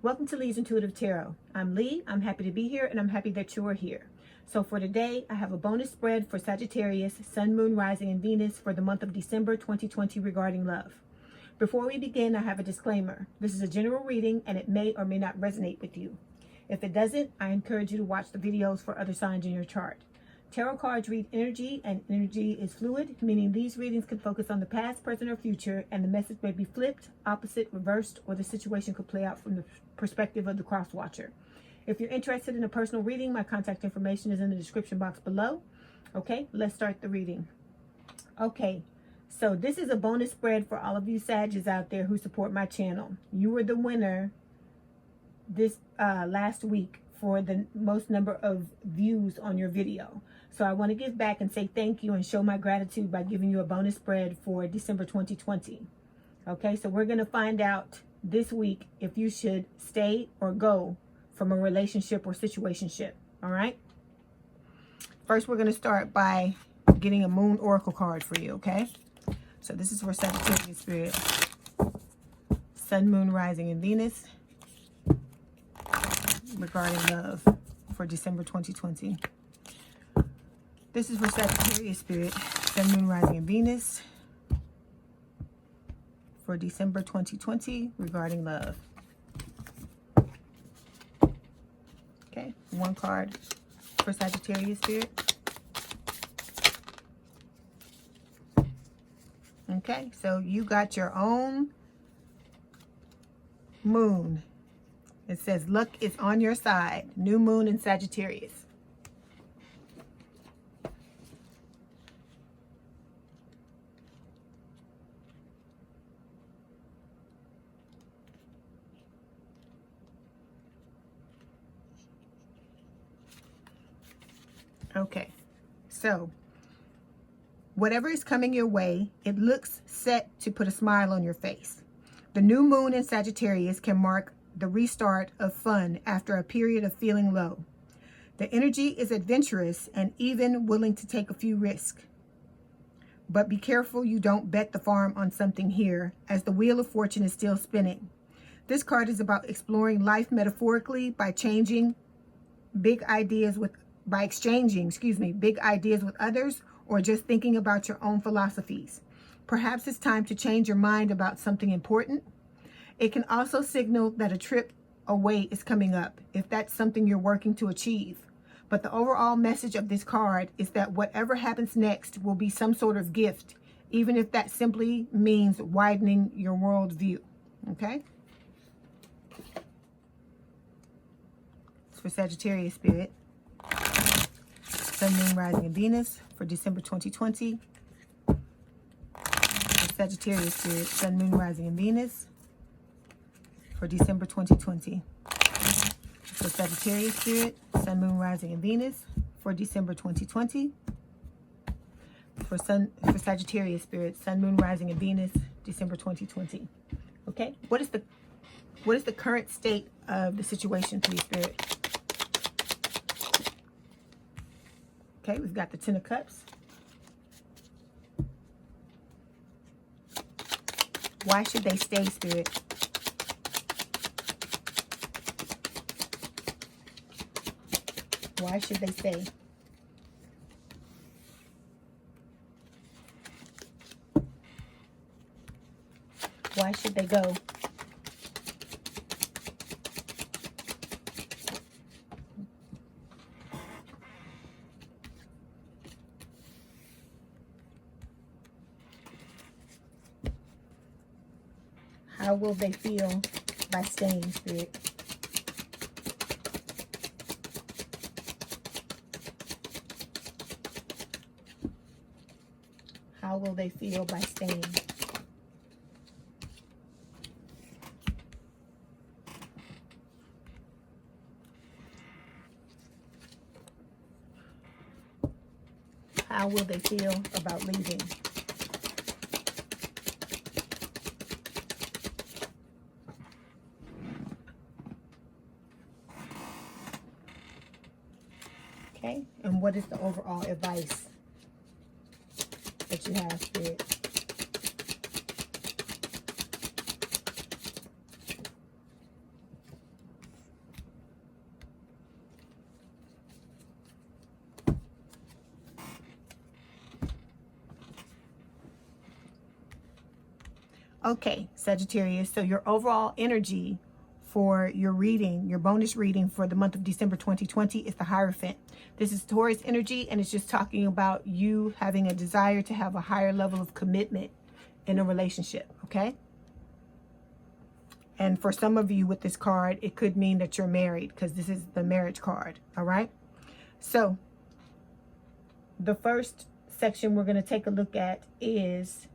Welcome to Leigh's Intuitive Tarot. I'm Leigh. I'm happy to be here and I'm happy that you are here. So for today, I have a bonus spread for Sagittarius, Sun, Moon, Rising, and Venus for the month of December 2020 regarding love. Before we begin, I have a disclaimer. This is a general reading and it may or may not resonate with you. If it doesn't, I encourage you to watch the videos for other signs in your chart. Tarot cards read energy, and energy is fluid, meaning these readings can focus on the past, present, or future, and the message may be flipped, opposite, reversed, or the situation could play out from the perspective of the cross-watcher. If you're interested in a personal reading, my contact information is in the description box below. Okay, let's start the reading. Okay, so this is a bonus spread for all of you Sagittarius out there who support my channel. You were the winner this last week for the most number of views on your video. So I want to give back and say thank you and show my gratitude by giving you a bonus spread for December 2020. Okay, so we're going to find out this week if you should stay or go from a relationship or situationship. All right. First, we're going to start by getting a moon oracle card for you. Okay. So this is for Sagittarius spirit. Sun, Moon, Rising, and Venus regarding love for December 2020. This is for Sagittarius spirit. Sun, Moon, Rising, and Venus for December 2020 regarding love. Okay, one card for Sagittarius spirit. Okay, so you got your own moon. It says luck is on your side. New moon in Sagittarius. Okay, so whatever is coming your way, it looks set to put a smile on your face. The new moon in Sagittarius can mark the restart of fun after a period of feeling low. The energy is adventurous and even willing to take a few risks. But be careful you don't bet the farm on something here, as the wheel of fortune is still spinning. This card is about exploring life metaphorically by exchanging big ideas with others, or just thinking about your own philosophies. Perhaps it's time to change your mind about something important. It can also signal that a trip away is coming up, if that's something you're working to achieve. But the overall message of this card is that whatever happens next will be some sort of gift, even if that simply means widening your worldview. Okay? It's for Sagittarius spirit. Sun, Moon, Rising, and Venus for December 2020. For Sagittarius spirit. Sun, Moon, Rising, and Venus for December 2020. For Sagittarius spirit. Sun, Moon, Rising, and Venus for December 2020. For Sagittarius spirit. Sun, Moon, Rising, and Venus December 2020. Okay. What is the current state of the situation, please, spirit? Okay, we've got the Ten of Cups. Why should they stay, spirit? Why should they stay? Why should they go? How will they feel by staying, spirit? How will they feel by staying? How will they feel about leaving? Okay, and what is the overall advice that you have, Spirit? Okay, Sagittarius, so your overall energy for your reading, your bonus reading for the month of December 2020 is the Hierophant. This is Taurus energy, and it's just talking about you having a desire to have a higher level of commitment in a relationship, okay? And for some of you with this card, it could mean that you're married, because this is the marriage card, all right? So the first section we're going to take a look at is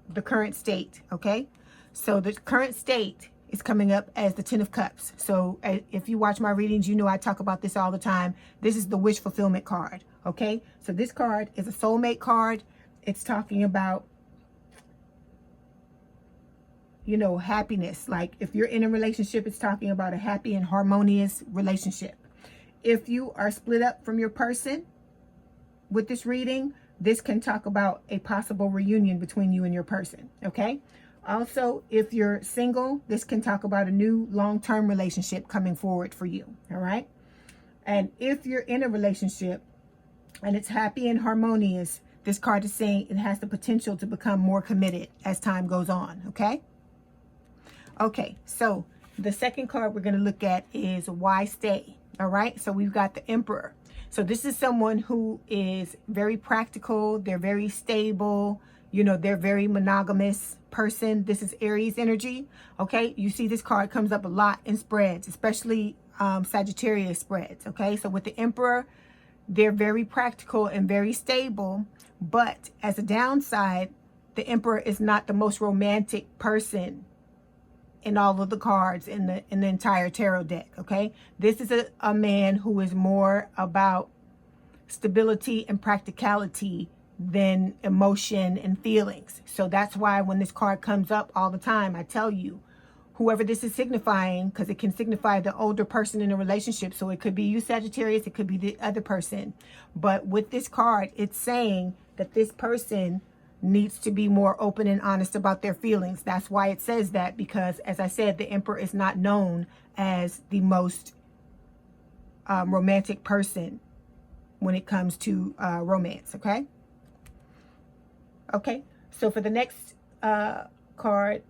the current state, okay? So the current state is coming up as the Ten of Cups. So if you watch my readings, you know I talk about this all the time. This is the wish fulfillment card, okay? So this card is a soulmate card. It's talking about, you know, happiness. Like if you're in a relationship, it's talking about a happy and harmonious relationship. If you are split up from your person with this reading, this can talk about a possible reunion between you and your person, okay? Also, if you're single, this can talk about a new long-term relationship coming forward for you, all right? And if you're in a relationship and it's happy and harmonious, this card is saying it has the potential to become more committed as time goes on, okay? Okay, so the second card we're going to look at is why stay, all right? So we've got the Emperor. So this is someone who is very practical. They're very stable. You know, they're very monogamous person. This is Aries energy. Okay, you see this card comes up a lot in spreads, especially Sagittarius spreads. Okay, so with the Emperor, they're very practical and very stable. But as a downside, the Emperor is not the most romantic person in all of the cards in the entire tarot deck. Okay, this is a man who is more about stability and practicality than emotion and feelings. So that's why when this card comes up all the time, I tell you, whoever this is signifying, because it can signify the older person in a relationship. So it could be you, Sagittarius, it could be the other person. But with this card, it's saying that this person needs to be more open and honest about their feelings. That's why it says that, because as I said, the Emperor is not known as the most romantic person when it comes to romance, okay? Okay, so for the next card,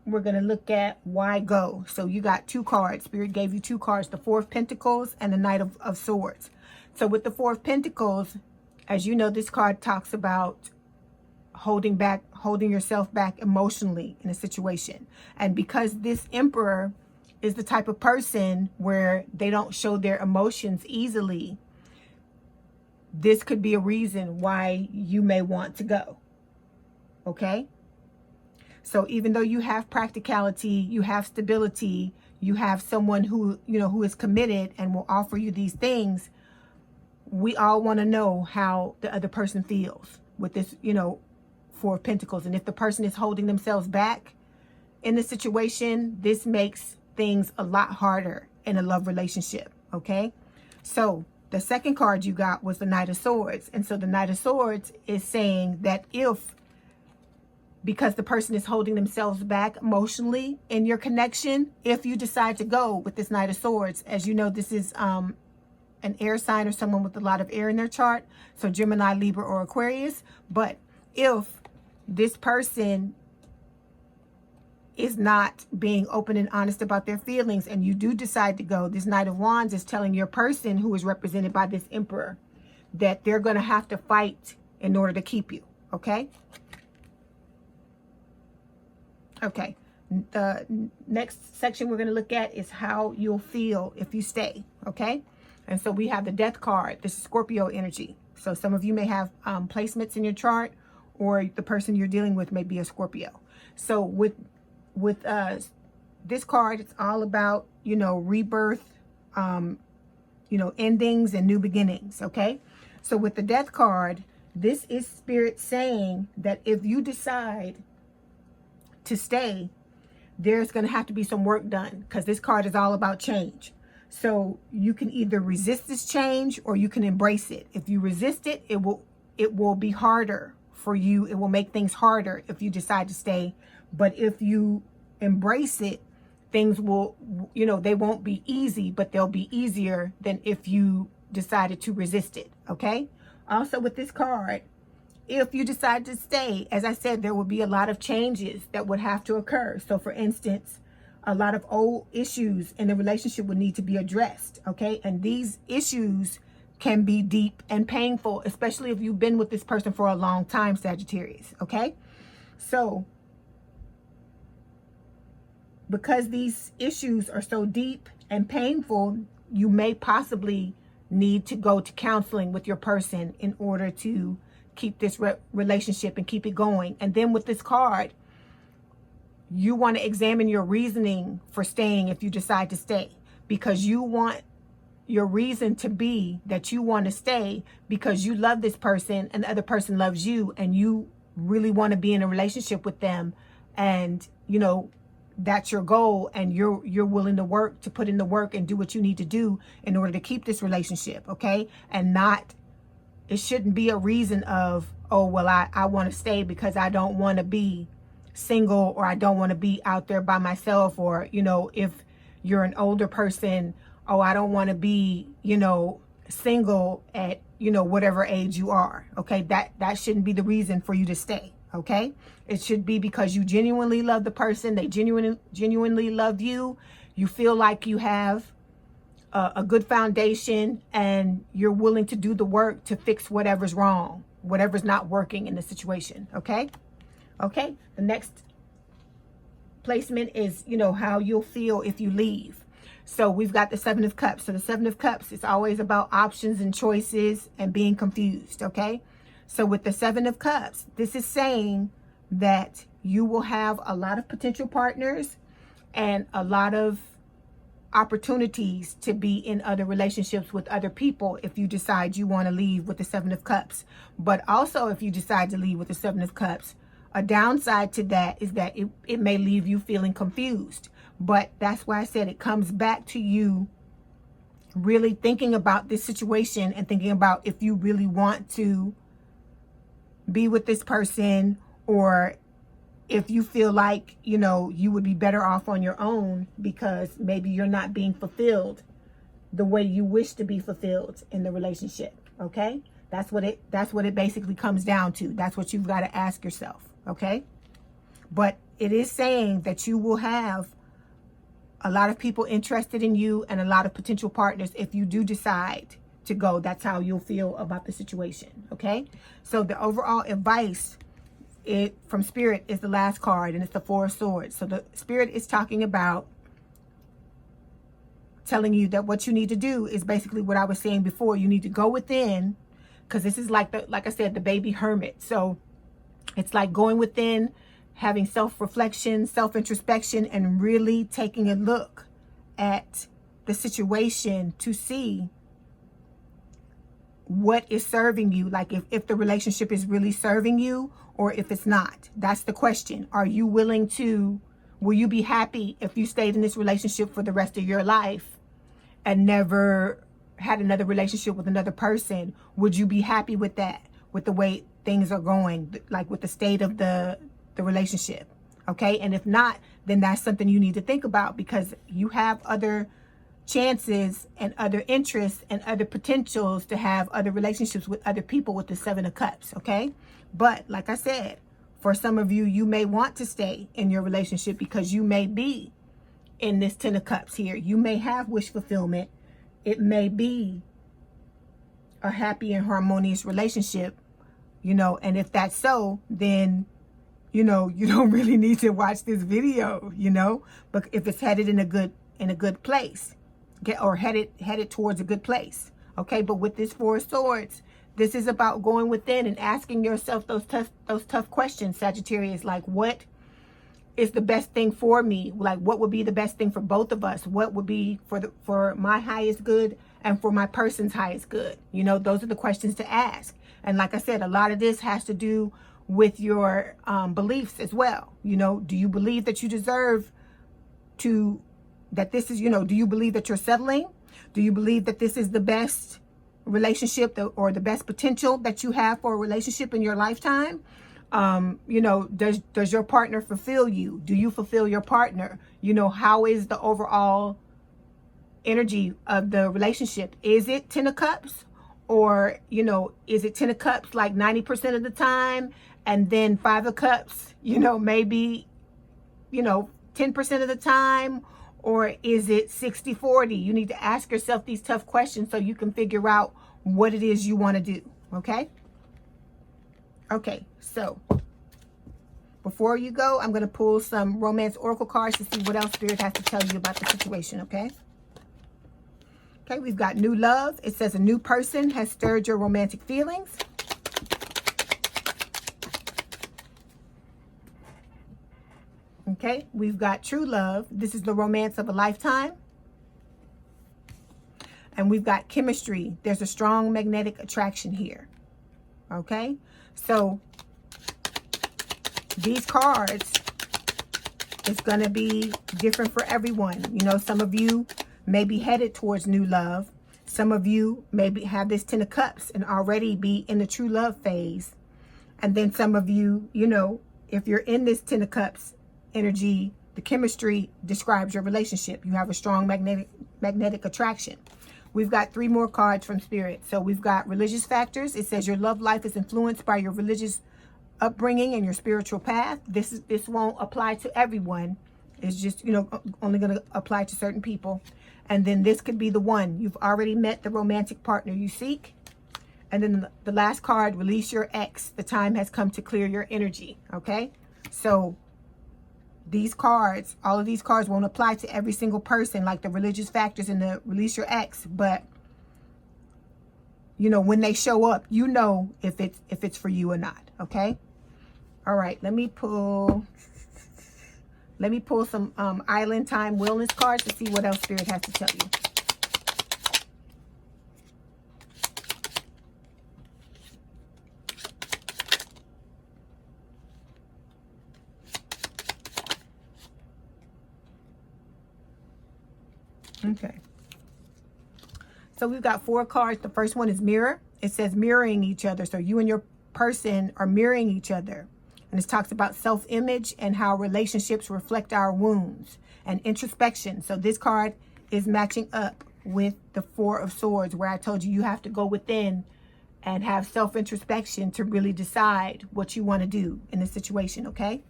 we're going to look at why go. So you got two cards. Spirit gave you two cards, the Four of Pentacles and the Knight of Swords. So with the Four of Pentacles, as you know, this card talks about holding yourself back emotionally in a situation. And because this Emperor is the type of person where they don't show their emotions easily, this could be a reason why you may want to go. Okay? So even though you have practicality, you have stability, you have someone who, you know, who is committed and will offer you these things, we all want to know how the other person feels with this, you know, Four of Pentacles. And if the person is holding themselves back in the situation, this makes things a lot harder in a love relationship. Okay? So the second card you got was the Knight of Swords. And so the Knight of Swords is saying that because the person is holding themselves back emotionally in your connection, if you decide to go with this Knight of Swords, as you know, this is an air sign or someone with a lot of air in their chart. So Gemini, Libra, or Aquarius. But if this person is not being open and honest about their feelings and you do decide to go, this Knight of Wands is telling your person, who is represented by this Emperor, that they're going to have to fight in order to keep you. Okay? Okay. The next section we're going to look at is how you'll feel if you stay. Okay? And so we have the Death card. This is Scorpio energy. So some of you may have placements in your chart, or the person you're dealing with may be a Scorpio. So with this card, it's all about, you know, rebirth, you know, endings and new beginnings. Okay. So with the Death card, this is Spirit saying that if you decide to stay, there's going to have to be some work done, because this card is all about change. So you can either resist this change or you can embrace it. If you resist it, it will be harder for you. It will make things harder if you decide to stay. But if you embrace it, things will, you know, they won't be easy, but they'll be easier than if you decided to resist it. Okay? Also with this card, if you decide to stay, as I said, there will be a lot of changes that would have to occur. So for instance, a lot of old issues in the relationship would need to be addressed, okay? And these issues can be deep and painful, especially if you've been with this person for a long time, Sagittarius, okay? So because these issues are so deep and painful, you may possibly need to go to counseling with your person in order to keep this relationship and keep it going. And then with this card, you want to examine your reasoning for staying if you decide to stay, because you want your reason to be that you want to stay because you love this person and the other person loves you, and you really want to be in a relationship with them, and you know that's your goal, and you're willing to put in the work and do what you need to do in order to keep this relationship, okay? And not, it shouldn't be a reason of, oh well, I want to stay because I don't want to be single, or I don't want to be out there by myself, or you know, if you're an older person, oh I don't want to be, you know, single at, you know, whatever age you are, okay? That shouldn't be the reason for you to stay, okay? It should be because you genuinely love the person, they genuinely love you, you feel like you have a good foundation, and you're willing to do the work to fix whatever's wrong, whatever's not working in the situation, okay? Okay, the next placement is, you know, how you'll feel if you leave. So we've got the Seven of Cups. So the Seven of Cups is always about options and choices and being confused, okay? So with the Seven of Cups, this is saying that you will have a lot of potential partners and a lot of opportunities to be in other relationships with other people if you decide you want to leave with the Seven of Cups. But also if you decide to leave with the Seven of Cups, a downside to that is that it may leave you feeling confused. But that's why I said it comes back to you really thinking about this situation and thinking about if you really want to be with this person, or if you feel like, you know, you would be better off on your own because maybe you're not being fulfilled the way you wish to be fulfilled in the relationship, okay? That's what it basically comes down to. That's what you've got to ask yourself, okay? But it is saying that you will have a lot of people interested in you and a lot of potential partners if you do decide to go. That's how you'll feel about the situation, okay? So the overall advice from Spirit is the last card, and it's the Four of Swords. So the Spirit is talking about telling you that what you need to do is basically what I was saying before. You need to go within, because this is like I said, the baby hermit. So it's like going within, having self-reflection, self-introspection, and really taking a look at the situation to see what is serving you. Like if the relationship is really serving you or if it's not. That's the question. Are you willing to, will you be happy if you stayed in this relationship for the rest of your life and never had another relationship with another person? Would you be happy with that, with the way things are going, like with the state of the relationship? Okay, and if not, then that's something you need to think about, because you have other chances and other interests and other potentials to have other relationships with other people with the Seven of Cups, okay? But like I said, for some of you, you may want to stay in your relationship because you may be in this Ten of Cups here. You may have wish fulfillment. It may be a happy and harmonious relationship, you know, and if that's so, then you know, you don't really need to watch this video, you know, but if it's headed in a good place, or headed towards a good place, okay? But with this Four of Swords, this is about going within and asking yourself those tough questions, Sagittarius. Like, what is the best thing for me? Like, what would be the best thing for both of us? What would be for my highest good and for my person's highest good? You know, those are the questions to ask. And like I said, a lot of this has to do with your beliefs as well. You know, do you believe that you deserve to, that this is, you know, do you believe that you're settling? Do you believe that this is the best relationship or the best potential that you have for a relationship in your lifetime? You know, does your partner fulfill you? Do you fulfill your partner? You know, how is the overall energy of the relationship? Is it Ten of Cups, Or, you know, is it 10 of cups like 90% of the time? And then 5 of cups, you know, maybe, you know, 10% of the time? Or is it 60-40? You need to ask yourself these tough questions so you can figure out what it is you want to do. Okay? Okay, so before you go, I'm going to pull some romance oracle cards to see what else Spirit has to tell you about the situation, okay? Okay, we've got new love. It says a new person has stirred your romantic feelings. Okay, we've got true love. This is the romance of a lifetime. And we've got chemistry. There's a strong magnetic attraction here. Okay, so these cards, it's going to be different for everyone. You know, some of you may be headed towards new love. Some of you maybe have this 10 of cups and already be in the true love phase. And then some of you, you know, if you're in this 10 of cups energy, the chemistry describes your relationship. You have a strong magnetic attraction. We've got 3 more cards from Spirit. So we've got religious factors. It says your love life is influenced by your religious upbringing and your spiritual path. This won't apply to everyone. It's just, you know, only going to apply to certain people. And then this could be the one. You've already met the romantic partner you seek. And then the last card, release your ex. The time has come to clear your energy. Okay? So these cards, all of these cards won't apply to every single person, like the religious factors and the release your ex. But, you know, when they show up, you know if it's for you or not. Okay? All right, let me pull some Island Time Wellness cards to see what else Spirit has to tell you. Okay. So we've got 4 cards. The first one is mirror. It says mirroring each other. So you and your person are mirroring each other. And this talks about self-image and how relationships reflect our wounds and introspection. So this card is matching up with the 4 of Swords, where I told you you have to go within and have self-introspection to really decide what you want to do in this situation, okay?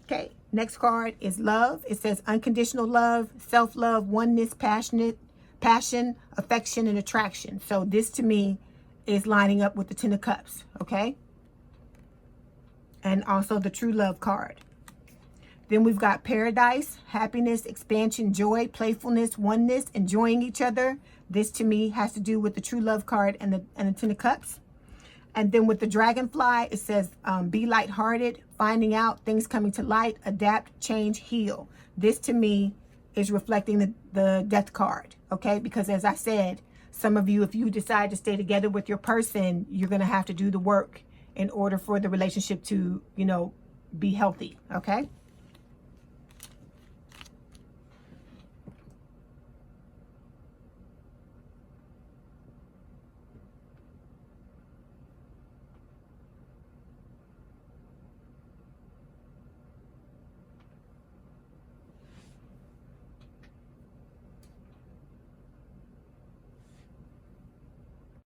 Okay, next card is love. It says unconditional love, self-love, oneness, passion, affection, and attraction. So this to me is lining up with the 10 of Cups, okay? And also the true love card. Then we've got paradise, happiness, expansion, joy, playfulness, oneness, enjoying each other. This to me has to do with the true love card and the 10 of Cups. And then with the dragonfly, it says be lighthearted, finding out, things coming to light, adapt, change, heal. This to me is reflecting the death card, okay? Because as I said, some of you, if you decide to stay together with your person, you're going to have to do the work in order for the relationship to, you know, be healthy, okay?